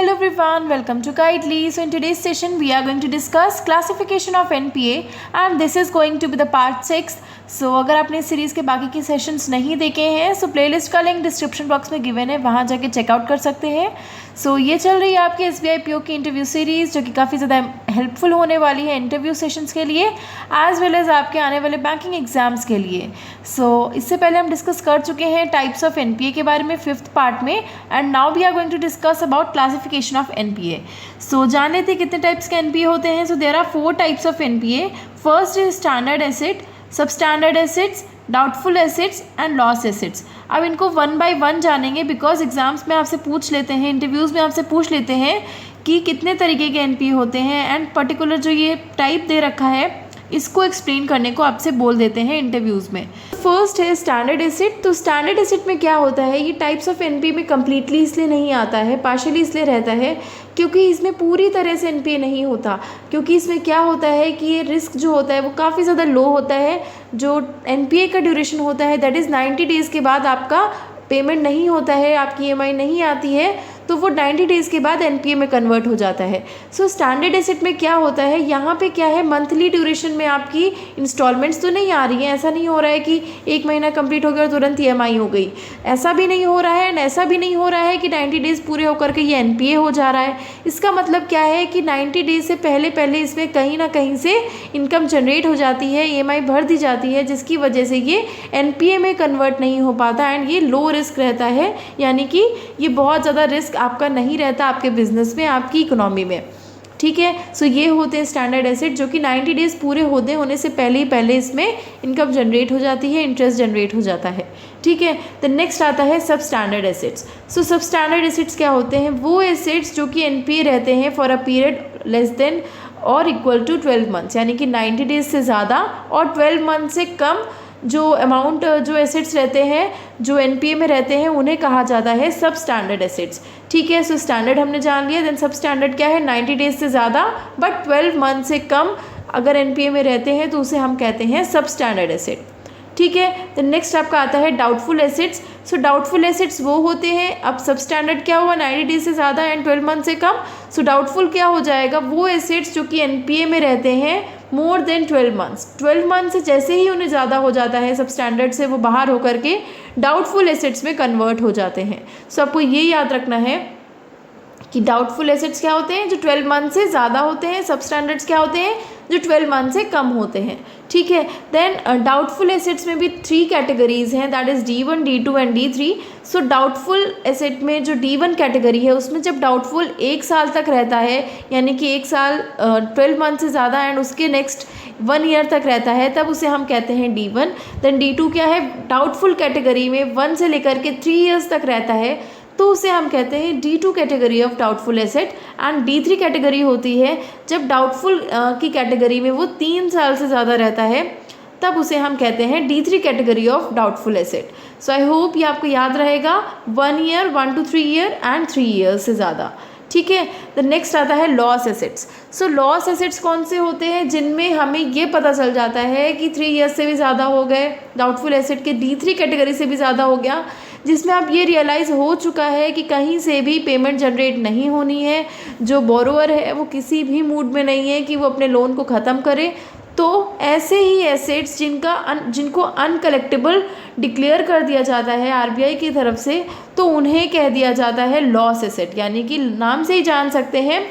Hello everyone, welcome to Kitely. So in today's session we are going to discuss classification of NPA and this is going to be the part 6. So अगर आपने इस series के बाकी के sessions नहीं देखे हैं सो playlist का लिंक डिस्क्रिप्शन बॉक्स में गिवन है, वहाँ जाके चेकआउट कर सकते हैं. सो ये चल रही है आपकी SBI PO की इंटरव्यू सीरीज़ जो कि काफ़ी ज़्यादा हेल्पफुल होने वाली है इंटरव्यू सेशंस के लिए एज वेल एज़ आपके आने वाले बैंकिंग एग्जाम्स के लिए. सो इससे पहले हम डिस्कस कर चुके हैं टाइप्स ऑफ NPA के बारे में 5th पार्ट में and now we are going to discuss about classification of NPA. So जान लेते कितने टाइप्स के NPA होते हैं. So there are 4 types of NPA. First is standard asset, substandard assets, doubtful assets and loss assets. अब इनको one by one जानेंगे because exams में आपसे पूछ लेते हैं, इंटरव्यूज़ में आपसे पूछ लेते हैं कि कितने तरीके के NPA होते हैं एंड पर्टिकुलर जो ये टाइप दे रखा है इसको एक्सप्लेन करने को आपसे बोल देते हैं इंटरव्यूज़ में. फर्स्ट है स्टैंडर्ड एसेट. तो स्टैंडर्ड एसेट में क्या होता है, ये टाइप्स ऑफ NPA में कम्प्लीटली इसलिए नहीं आता है, पार्शियली इसलिए रहता है क्योंकि इसमें पूरी तरह से NPA नहीं होता. क्योंकि इसमें क्या होता है कि ये रिस्क जो होता है वो काफ़ी ज़्यादा लो होता है. जो NPA का ड्यूरेशन होता है दैट इज़ 90 डेज़ के बाद आपका पेमेंट नहीं होता है, आपकी EMI नहीं आती है तो वो 90 डेज़ के बाद NPA में कन्वर्ट हो जाता है. सो स्टैंडर्ड एसेट में क्या होता है, यहाँ पे क्या है, मंथली ड्यूरेशन में आपकी इंस्टॉलमेंट्स तो नहीं आ रही हैं. ऐसा नहीं हो रहा है कि 1 महीना कंप्लीट हो गया और तुरंत EMI हो गई. ऐसा भी नहीं हो रहा है एंड ऐसा भी नहीं हो रहा है कि 90 डेज़ पूरे होकर के ये NPA हो जा रहा है. इसका मतलब क्या है कि 90 डेज़ से पहले इसमें कहीं ना कहीं से इनकम जनरेट हो जाती है, EMI भर दी जाती है, जिसकी वजह से ये NPA में कन्वर्ट नहीं हो पाता एंड ये लो रिस्क रहता है. यानी कि ये बहुत ज़्यादा रिस्क आपका नहीं रहता आपके बिजनेस में, आपकी इकोनॉमी में. ठीक है. सो ये होते हैं स्टैंडर्ड एसेट जो कि 90 डेज़ पूरे होने से पहले इसमें इनकम जनरेट हो जाती है, इंटरेस्ट जनरेट हो जाता है. ठीक है. द नेक्स्ट आता है सब स्टैंडर्ड एसेट्स. सो सब स्टैंडर्ड एसेट्स क्या होते हैं, वो एसेट्स जो कि NPA रहते हैं for a period less than और इक्वल टू 12 मंथ्स. यानी कि 90 डेज़ से ज़्यादा और 12 मंथ से कम जो अमाउंट जो एसेट्स रहते हैं जो NPA में रहते हैं उन्हें कहा जाता है सब स्टैंडर्ड एसेट्स. ठीक है. सो स्टैंडर्ड हमने जान लिया. देन सब स्टैंडर्ड क्या है, 90 डेज़ से ज़्यादा बट 12 मंथ से कम अगर NPA में रहते हैं तो उसे हम कहते हैं सब स्टैंडर्ड एसेट. ठीक है. तो नेक्स्ट आपका आता है डाउटफुल एसेट्स. सो डाउटफुल एसेट्स वो होते हैं, अब सब स्टैंडर्ड क्या हुआ, 90 डेज से ज़्यादा एंड 12 मंथ से कम. सो डाउटफुल क्या हो जाएगा, वो एसेट्स जो कि NPA में रहते हैं मोर देन 12 मंथ्स. 12 मंथ से जैसे ही उन्हें ज़्यादा हो जाता है सब स्टैंडर्ड से वो बाहर होकर के डाउटफुल एसेट्स में कन्वर्ट हो जाते हैं. सो आपको ये याद रखना है कि डाउटफुल एसेट्स क्या होते हैं, जो 12 मंथ से ज़्यादा होते हैं. सब स्टैंडर्ड्स क्या होते हैं, जो 12 मंथ से कम होते हैं. ठीक है. देन डाउटफुल एसेट्स में भी 3 कैटेगरीज हैं, that is D1, D2 and D3. So doubtful asset में जो D1 कैटेगरी है उसमें जब डाउटफुल 1 साल तक रहता है, यानी कि 1 साल 12 मंथ से ज़्यादा एंड उसके नेक्स्ट 1 ईयर तक रहता है, तब उसे हम कहते हैं D1. देन D2 क्या है, डाउटफुल कैटेगरी में 1 से लेकर के 3 ईयर्स तक रहता है तो उसे हम कहते हैं D2 category of doubtful asset. And D3 category होती है जब डाउटफुल की कैटेगरी में वो 3 साल से ज़्यादा रहता है, तब उसे हम कहते हैं D3 category of doubtful asset. So I hope ये आपको याद रहेगा, 1 year, 1 to 3 year and 3 years से ज़्यादा. ठीक है. द नेक्स्ट आता है loss assets. So loss assets कौन से होते हैं, जिनमें हमें ये पता चल जाता है कि 3 ईयर्स से भी ज़्यादा हो गए, डाउटफुल एसेट के D3 कैटेगरी से भी ज़्यादा हो गया, जिसमें आप ये रियलाइज़ हो चुका है कि कहीं से भी पेमेंट जनरेट नहीं होनी है, जो बोरोवर है वो किसी भी मूड में नहीं है कि वो अपने लोन को ख़त्म करे. तो ऐसे ही एसेट्स जिनको अनकलेक्टेबल डिक्लेयर कर दिया जाता है RBI की तरफ से, तो उन्हें कह दिया जाता है लॉस एसेट. यानी कि नाम से ही जान सकते हैं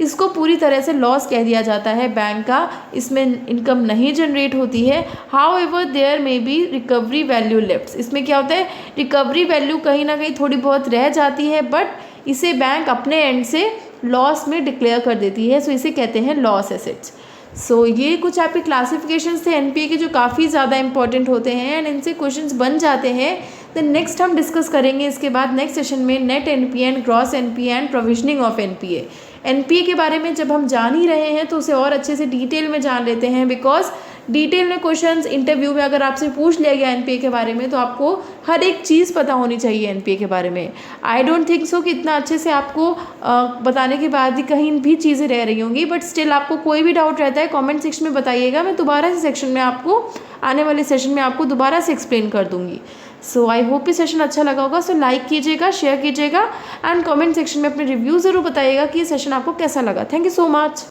इसको पूरी तरह से लॉस कह दिया जाता है बैंक का, इसमें इनकम नहीं जनरेट होती है. However there may be recovery value left. इसमें क्या होता है, रिकवरी वैल्यू कहीं ना कहीं थोड़ी बहुत रह जाती है बट इसे बैंक अपने एंड से लॉस में डिक्लेयर कर देती है. सो इसे कहते हैं लॉस एसेट्स. सो ये कुछ आपके क्लासिफिकेशंस थे NPA के जो काफ़ी ज़्यादा इंपॉर्टेंट होते हैं एंड इनसे क्वेश्चंस बन जाते हैं. देन नेक्स्ट हम डिस्कस करेंगे इसके बाद नेक्स्ट सेशन में net NPA and gross NPA and provisioning of NPA. NPA के बारे में जब हम जान ही रहे हैं तो उसे और अच्छे से डिटेल में जान लेते हैं, बिकॉज डिटेल में क्वेश्चंस इंटरव्यू में अगर आपसे पूछ लिया गया NPA के बारे में तो आपको हर एक चीज़ पता होनी चाहिए NPA के बारे में. आई डोंट थिंक सो कि इतना अच्छे से आपको बताने के बाद ही कहीं भी चीज़ें रह रही होंगी, बट स्टिल आपको कोई भी डाउट रहता है कमेंट सेक्शन में बताइएगा. मैं दोबारा से सेक्शन में आपको आने वाले सेशन में आपको दोबारा से एक्सप्लेन कर दूँगी. सो आई होप ये सेशन अच्छा लगा होगा। सो लाइक कीजिएगा, शेयर कीजिएगा एंड कमेंट सेक्शन में अपने रिव्यू ज़रूर बताइएगा कि ये सेशन आपको कैसा लगा। Thank you so much.